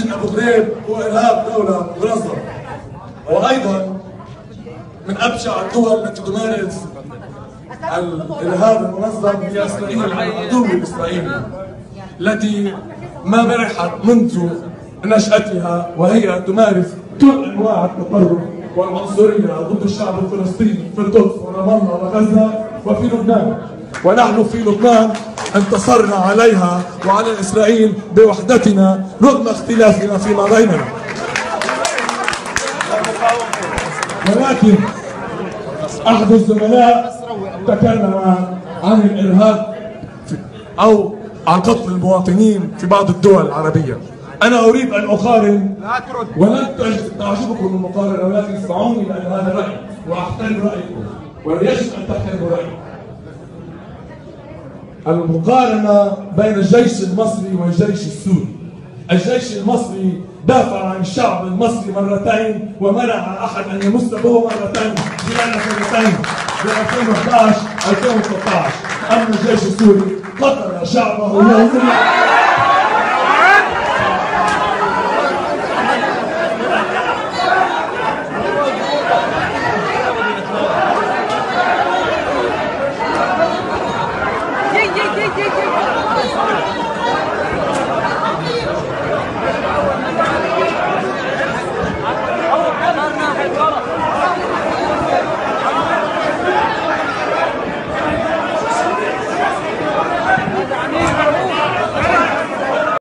سجن ابو غريب هو ارهاب دوله منظم، وايضا من ابشع الدول التي تمارس الارهاب المنظم هي اسرائيل، العدو الاسرائيلي التي ما برحت منذ نشأتها، وهي تمارس كل انواع التطرف والعنصريه ضد الشعب الفلسطيني في القدس ورام الله وغزه وفي لبنان. ونحن في لبنان انتصرنا عليها وعلى اسرائيل بوحدتنا رغم اختلافنا فيما بيننا. ولكن احد الزملاء تكلم عن الارهاب او عن قتل المواطنين في بعض الدول العربيه. انا اريد ان اقارن، ولن تعجبكم المقارنه، ولكن اسمعوني لان هذا رايي واحترم رايكم ويجب ان تحترموا رايي. المقارنه بين الجيش المصري والجيش السوري. الجيش المصري دافع عن الشعب المصري مرتين ومنع احد ان يمس به مرتين خلال سنتين ب 2011 2013. اما الجيش السوري قتل شعبه يوميا.